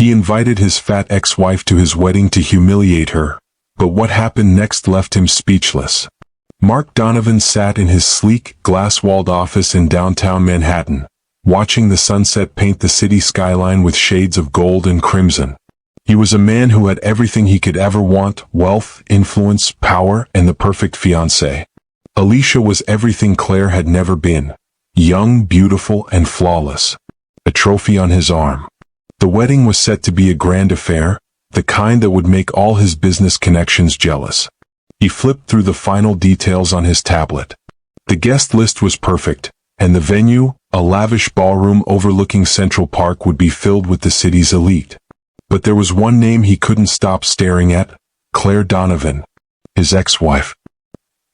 He invited his fat ex-wife to his wedding to humiliate her, but what happened next left him speechless. Mark Donovan sat in his sleek, glass-walled office in downtown Manhattan, watching the sunset paint the city skyline with shades of gold and crimson. He was a man who had everything he could ever want: wealth, influence, power, and the perfect fiancée. Alicia was everything Claire had never been: young, beautiful, and flawless. A trophy on his arm. The wedding was set to be a grand affair, the kind that would make all his business connections jealous. He flipped through the final details on his tablet. The guest list was perfect, and the venue, a lavish ballroom overlooking Central Park, would be filled with the city's elite. But there was one name he couldn't stop staring at: Claire Donovan, his ex-wife.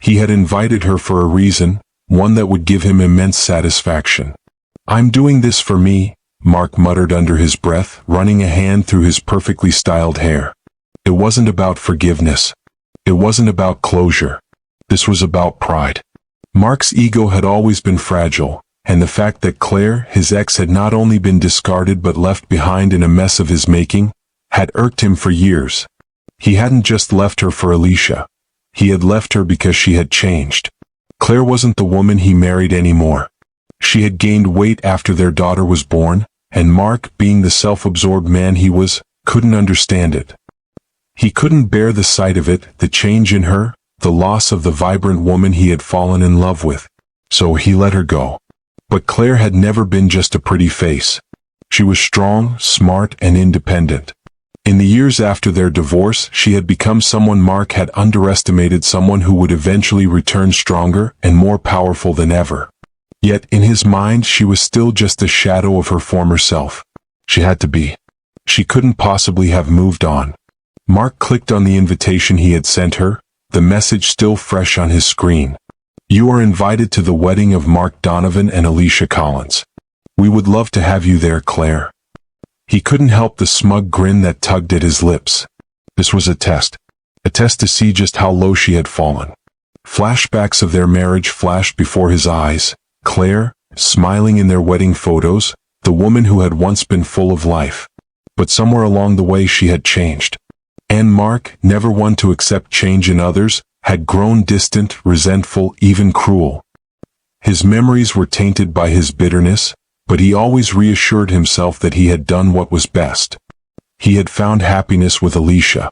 He had invited her for a reason, one that would give him immense satisfaction. "I'm doing this for me," Mark muttered under his breath, running a hand through his perfectly styled hair. It wasn't about forgiveness. It wasn't about closure. This was about pride. Mark's ego had always been fragile, and the fact that Claire, his ex, had not only been discarded but left behind in a mess of his making, had irked him for years. He hadn't just left her for Alicia. He had left her because she had changed. Claire wasn't the woman he married anymore. She had gained weight after their daughter was born, and Mark, being the self-absorbed man he was, couldn't understand it. He couldn't bear the sight of it, the change in her, the loss of the vibrant woman he had fallen in love with. So he let her go. But Claire had never been just a pretty face. She was strong, smart, and independent. In the years after their divorce, she had become someone Mark had underestimated, someone who would eventually return stronger and more powerful than ever. Yet, in his mind, she was still just a shadow of her former self. She had to be. She couldn't possibly have moved on. Mark clicked on the invitation he had sent her, the message still fresh on his screen. "You are invited to the wedding of Mark Donovan and Alicia Collins. We would love to have you there, Claire." He couldn't help the smug grin that tugged at his lips. This was a test to see just how low she had fallen. Flashbacks of their marriage flashed before his eyes. Claire, smiling in their wedding photos, the woman who had once been full of life. But somewhere along the way she had changed. And Mark, never one to accept change in others, had grown distant, resentful, even cruel. His memories were tainted by his bitterness, but he always reassured himself that he had done what was best. He had found happiness with Alicia.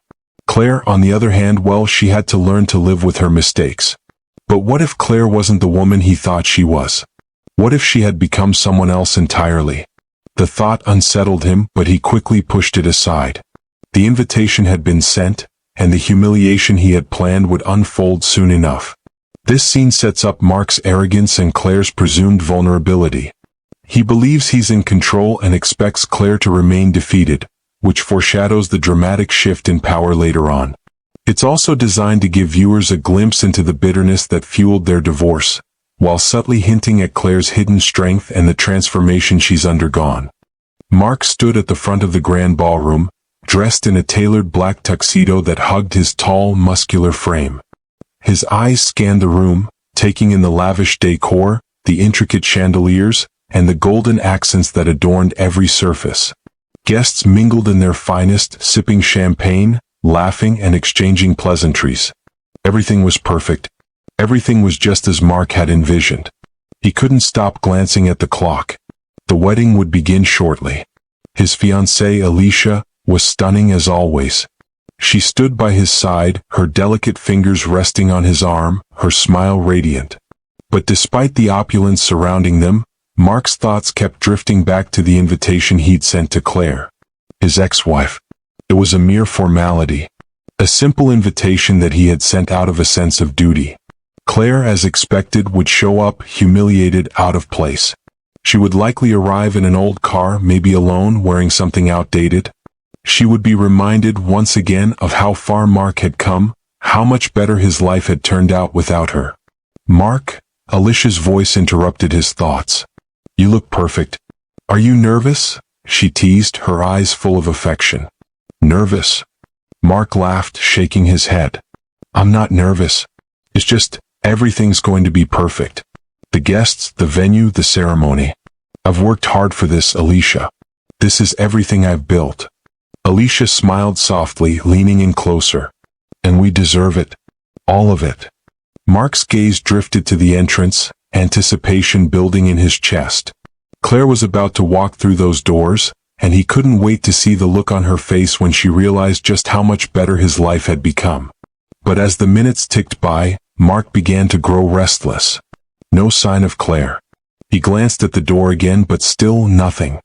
Claire, on the other hand, well, she had to learn to live with her mistakes. But what if Claire wasn't the woman he thought she was? What if she had become someone else entirely? The thought unsettled him, but he quickly pushed it aside. The invitation had been sent, and the humiliation he had planned would unfold soon enough. This scene sets up Mark's arrogance and Claire's presumed vulnerability. He believes he's in control and expects Claire to remain defeated, which foreshadows the dramatic shift in power later on. It's also designed to give viewers a glimpse into the bitterness that fueled their divorce, while subtly hinting at Claire's hidden strength and the transformation she's undergone. Mark stood at the front of the grand ballroom, dressed in a tailored black tuxedo that hugged his tall, muscular frame. His eyes scanned the room, taking in the lavish decor, the intricate chandeliers, and the golden accents that adorned every surface. Guests mingled in their finest, sipping champagne, laughing and exchanging pleasantries. Everything was perfect. Everything was just as Mark had envisioned. He couldn't stop glancing at the clock. The wedding would begin shortly. His fiancée, Alicia, was stunning as always. She stood by his side, her delicate fingers resting on his arm, her smile radiant. But despite the opulence surrounding them, Mark's thoughts kept drifting back to the invitation he'd sent to Claire, his ex-wife. It was a mere formality. A simple invitation that he had sent out of a sense of duty. Claire, as expected, would show up, humiliated, out of place. She would likely arrive in an old car, maybe alone, wearing something outdated. She would be reminded once again of how far Mark had come, how much better his life had turned out without her. "Mark," Alicia's voice interrupted his thoughts. "You look perfect. Are you nervous?" she teased, her eyes full of affection. "Nervous?" Mark laughed, shaking his head. "I'm not nervous. It's just, everything's going to be perfect. The guests, the venue, the ceremony. I've worked hard for this, Alicia. This is everything I've built. Alicia smiled softly, leaning in closer. And we deserve it. All of it. Mark's gaze drifted to the entrance, anticipation building in his chest. Claire was about to walk through those doors, and he couldn't wait to see the look on her face when she realized just how much better his life had become. But as the minutes ticked by, Mark began to grow restless. No sign of Claire. He glanced at the door again, but still nothing.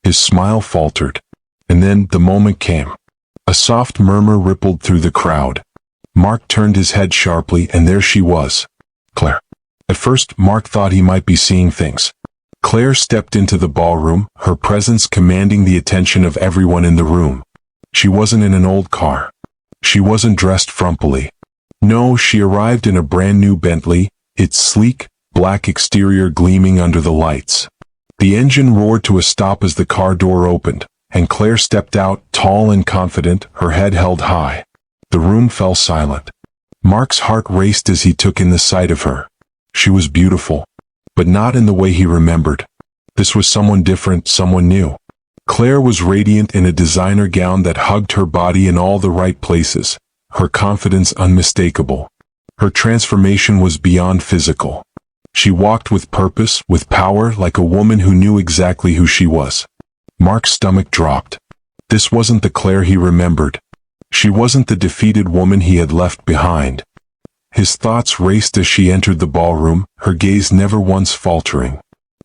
His smile faltered. And then the moment came. A soft murmur rippled through the crowd. Mark turned his head sharply, and there she was. Claire. At first, Mark thought he might be seeing things. Claire stepped into the ballroom, her presence commanding the attention of everyone in the room. She wasn't in an old car. She wasn't dressed frumpily. No, she arrived in a brand new Bentley, its sleek, black exterior gleaming under the lights. The engine roared to a stop as the car door opened, and Claire stepped out, tall and confident, her head held high. The room fell silent. Mark's heart raced as he took in the sight of her. She was beautiful, but not in the way he remembered. This was someone different, someone new. Claire was radiant in a designer gown that hugged her body in all the right places, her confidence unmistakable. Her transformation was beyond physical. She walked with purpose, with power, like a woman who knew exactly who she was. Mark's stomach dropped. This wasn't the Claire he remembered. She wasn't the defeated woman he had left behind. His thoughts raced as she entered the ballroom, her gaze never once faltering.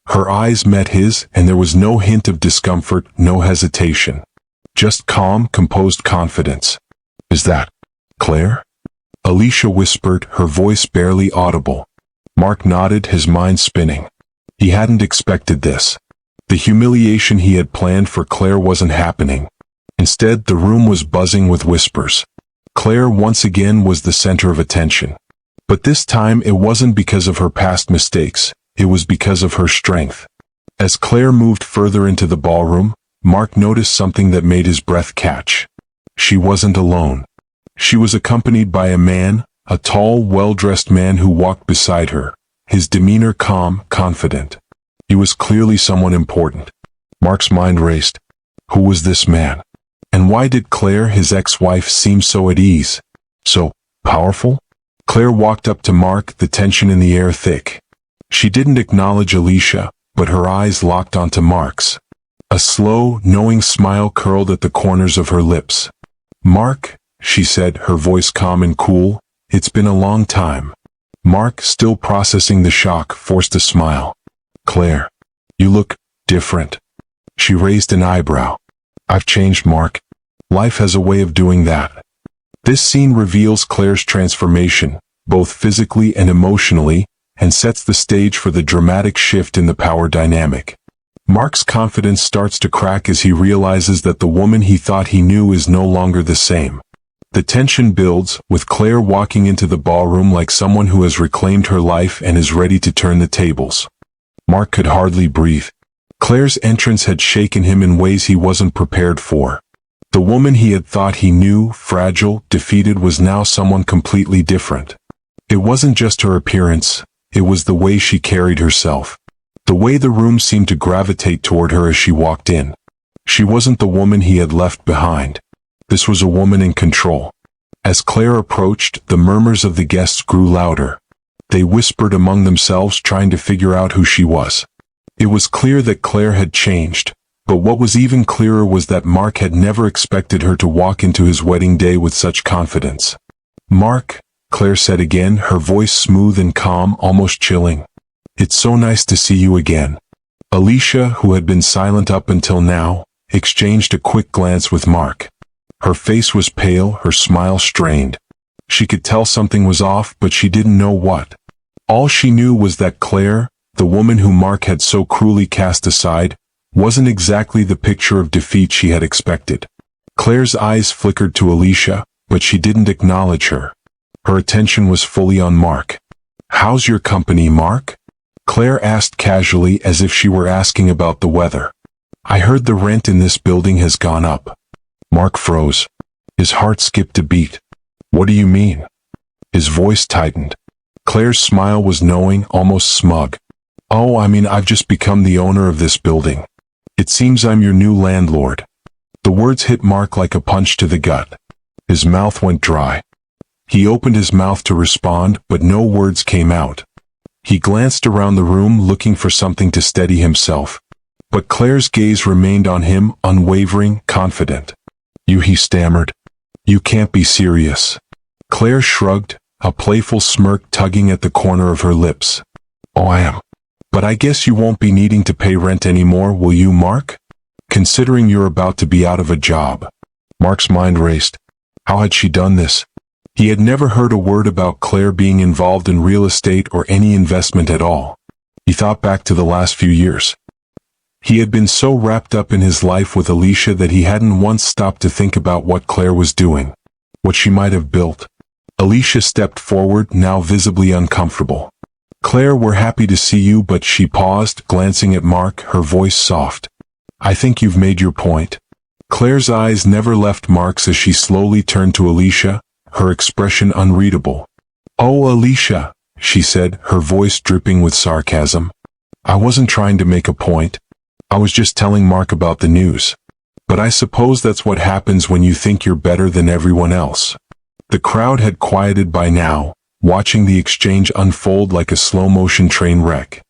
Her eyes met his, and there was no hint of discomfort, no hesitation. Just calm, composed confidence. Is that Claire? Alicia whispered, her voice barely audible. Mark nodded, his mind spinning. He hadn't expected this. The humiliation he had planned for Claire wasn't happening. Instead, the room was buzzing with whispers. Claire once again was the center of attention. But this time it wasn't because of her past mistakes, it was because of her strength. As Claire moved further into the ballroom, Mark noticed something that made his breath catch. She wasn't alone. She was accompanied by a man, a tall, well-dressed man who walked beside her, his demeanor calm, confident. He was clearly someone important. Mark's mind raced. Who was this man? And why did Claire, his ex-wife, seem so at ease? So powerful? Claire walked up to Mark, the tension in the air thick. She didn't acknowledge Alicia, but her eyes locked onto Mark's. A slow, knowing smile curled at the corners of her lips. Mark, she said, her voice calm and cool, it's been a long time. Mark, still processing the shock, forced a smile. Claire, you look different. She raised an eyebrow. I've changed, Mark. Life has a way of doing that. This scene reveals Claire's transformation, both physically and emotionally, and sets the stage for the dramatic shift in the power dynamic. Mark's confidence starts to crack as he realizes that the woman he thought he knew is no longer the same. The tension builds, with Claire walking into the ballroom like someone who has reclaimed her life and is ready to turn the tables. Mark could hardly breathe. Claire's entrance had shaken him in ways he wasn't prepared for. The woman he had thought he knew, fragile, defeated, was now someone completely different. It wasn't just her appearance, it was the way she carried herself. The way the room seemed to gravitate toward her as she walked in. She wasn't the woman he had left behind. This was a woman in control. As Claire approached, the murmurs of the guests grew louder. They whispered among themselves, trying to figure out who she was. It was clear that Claire had changed, but what was even clearer was that Mark had never expected her to walk into his wedding day with such confidence. Mark, Claire said again, her voice smooth and calm, almost chilling. It's so nice to see you again. Alicia, who had been silent up until now, exchanged a quick glance with Mark. Her face was pale, her smile strained. She could tell something was off, but she didn't know what. All she knew was that Claire, the woman who Mark had so cruelly cast aside, wasn't exactly the picture of defeat she had expected. Claire's eyes flickered to Alicia, but she didn't acknowledge her. Her attention was fully on Mark. How's your company, Mark? Claire asked casually, as if she were asking about the weather. I heard the rent in this building has gone up. Mark froze. His heart skipped a beat. What do you mean? His voice tightened. Claire's smile was knowing, almost smug. Oh, I mean, I've just become the owner of this building. It seems I'm your new landlord. The words hit Mark like a punch to the gut. His mouth went dry. He opened his mouth to respond, but no words came out. He glanced around the room looking for something to steady himself. But Claire's gaze remained on him, unwavering, confident. He stammered. You can't be serious. Claire shrugged, a playful smirk tugging at the corner of her lips. Oh, I am. But I guess you won't be needing to pay rent anymore, will you, Mark? Considering you're about to be out of a job. Mark's mind raced. How had she done this? He had never heard a word about Claire being involved in real estate or any investment at all. He thought back to the last few years. He had been so wrapped up in his life with Alicia that he hadn't once stopped to think about what Claire was doing, what she might have built. Alicia stepped forward, now visibly uncomfortable. Claire, we're happy to see you, but she paused, glancing at Mark, her voice soft. I think you've made your point. Claire's eyes never left Mark's as she slowly turned to Alicia, her expression unreadable. Oh, Alicia, she said, her voice dripping with sarcasm. I wasn't trying to make a point. I was just telling Mark about the news. But I suppose that's what happens when you think you're better than everyone else. The crowd had quieted by now, watching the exchange unfold like a slow-motion train wreck.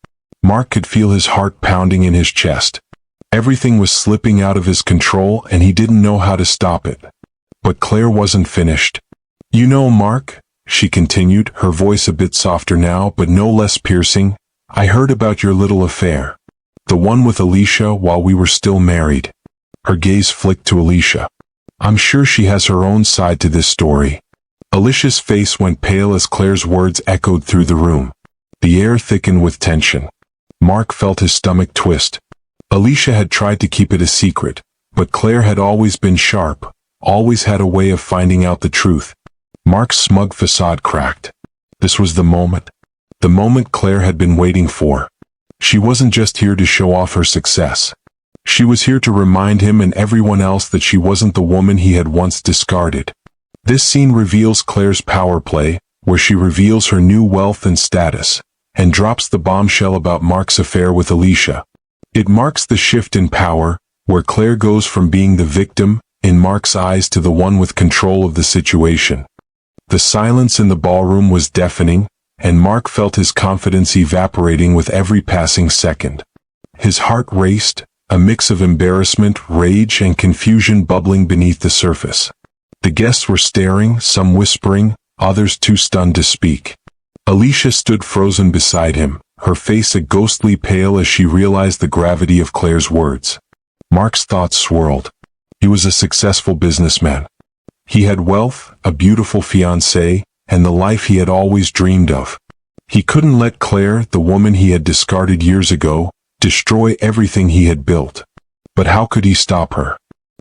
Mark could feel his heart pounding in his chest. Everything was slipping out of his control and he didn't know how to stop it. But Claire wasn't finished. You know, Mark, she continued, her voice a bit softer now but no less piercing, I heard about your little affair. The one with Alicia while we were still married. Her gaze flicked to Alicia. I'm sure she has her own side to this story. Alicia's face went pale as Claire's words echoed through the room. The air thickened with tension. Mark felt his stomach twist. Alicia had tried to keep it a secret, but Claire had always been sharp, always had a way of finding out the truth. Mark's smug facade cracked. This was the moment Claire had been waiting for. She wasn't just here to show off her success. She was here to remind him and everyone else that she wasn't the woman he had once discarded. This scene reveals Claire's power play, where she reveals her new wealth and status, and drops the bombshell about Mark's affair with Alicia. It marks the shift in power, where Claire goes from being the victim, in Mark's eyes, to the one with control of the situation. The silence in the ballroom was deafening, and Mark felt his confidence evaporating with every passing second. His heart raced, a mix of embarrassment, rage, and confusion bubbling beneath the surface. The guests were staring, some whispering, others too stunned to speak. Alicia stood frozen beside him, her face a ghostly pale as she realized the gravity of Claire's words. Mark's thoughts swirled. He was a successful businessman. He had wealth, a beautiful fiancée, and the life he had always dreamed of. He couldn't let Claire, the woman he had discarded years ago, destroy everything he had built. But how could he stop her?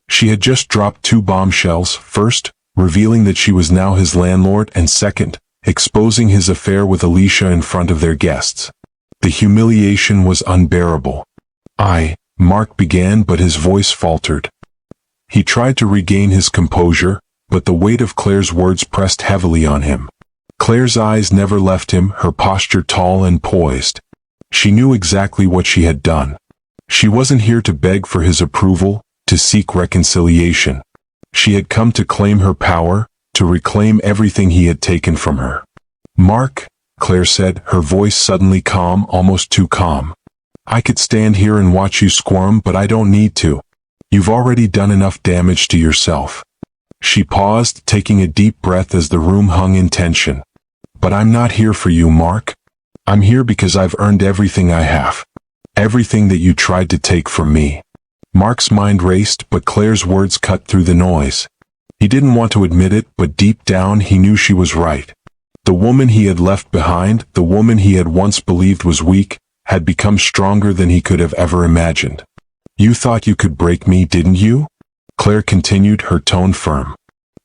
She had just dropped two bombshells, first, revealing that she was now his landlord, and second, exposing his affair with Alicia in front of their guests. The humiliation was unbearable. Mark began, but his voice faltered. He tried to regain his composure, but the weight of Claire's words pressed heavily on him. Claire's eyes never left him, her posture tall and poised. She knew exactly what she had done. She wasn't here to beg for his approval, to seek reconciliation. She had come to claim her power, to reclaim everything he had taken from her. Mark, Claire said, her voice suddenly calm, almost too calm. I could stand here and watch you squirm, but I don't need to. You've already done enough damage to yourself. She paused, taking a deep breath as the room hung in tension. But I'm not here for you, Mark. I'm here because I've earned everything I have. Everything that you tried to take from me. Mark's mind raced, but Claire's words cut through the noise. He didn't want to admit it, but deep down he knew she was right. The woman he had left behind, the woman he had once believed was weak, had become stronger than he could have ever imagined. You thought you could break me, didn't you? Claire continued, her tone firm.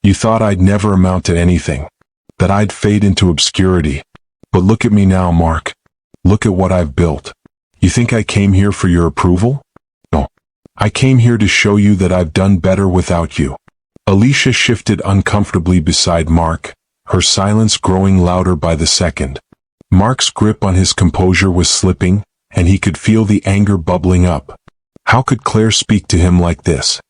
You thought I'd never amount to anything. That I'd fade into obscurity. But look at me now, Mark. Look at what I've built. You think I came here for your approval? No. I came here to show you that I've done better without you. Alicia shifted uncomfortably beside Mark, her silence growing louder by the second. Mark's grip on his composure was slipping, and he could feel the anger bubbling up. How could Claire speak to him like this?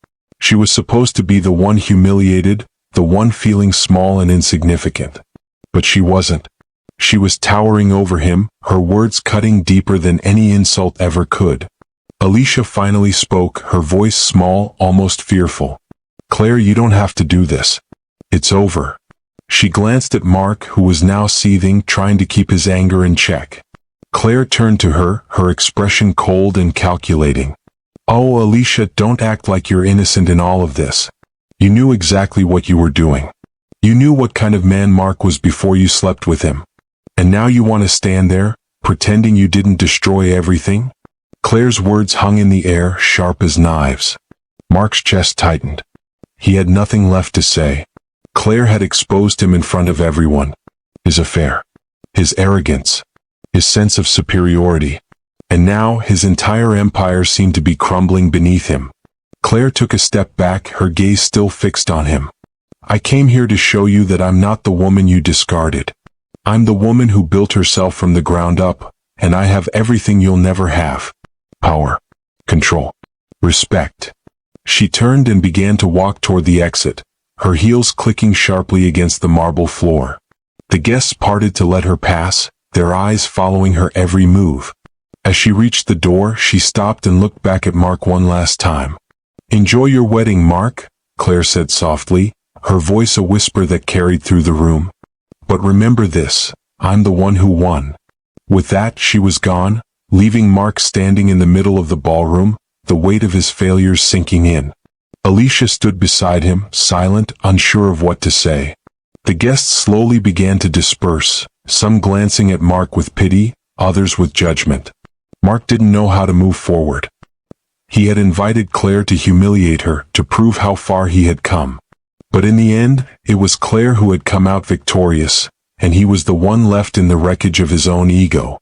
She was supposed to be the one humiliated, the one feeling small and insignificant. But she wasn't. She was towering over him, her words cutting deeper than any insult ever could. Alicia finally spoke, her voice small, almost fearful. "Claire, you don't have to do this. It's over." She glanced at Mark, who was now seething, trying to keep his anger in check. Claire turned to her, her expression cold and calculating. "Oh, Alicia, don't act like you're innocent in all of this. You knew exactly what you were doing. You knew what kind of man Mark was before you slept with him. And now you want to stand there, pretending you didn't destroy everything?" Claire's words hung in the air, sharp as knives. Mark's chest tightened. He had nothing left to say. Claire had exposed him in front of everyone. His affair. His arrogance. His sense of superiority. And now his entire empire seemed to be crumbling beneath him. Claire took a step back, her gaze still fixed on him. "I came here to show you that I'm not the woman you discarded. I'm the woman who built herself from the ground up, and I have everything you'll never have. Power. Control. Respect." She turned and began to walk toward the exit, her heels clicking sharply against the marble floor. The guests parted to let her pass, their eyes following her every move. As she reached the door, she stopped and looked back at Mark one last time. "Enjoy your wedding, Mark," Claire said softly, her voice a whisper that carried through the room. "But remember this, I'm the one who won." With that, she was gone, leaving Mark standing in the middle of the ballroom, the weight of his failures sinking in. Alicia stood beside him, silent, unsure of what to say. The guests slowly began to disperse, some glancing at Mark with pity, others with judgment. Mark didn't know how to move forward. He had invited Claire to humiliate her, to prove how far he had come. But in the end, it was Claire who had come out victorious, and he was the one left in the wreckage of his own ego.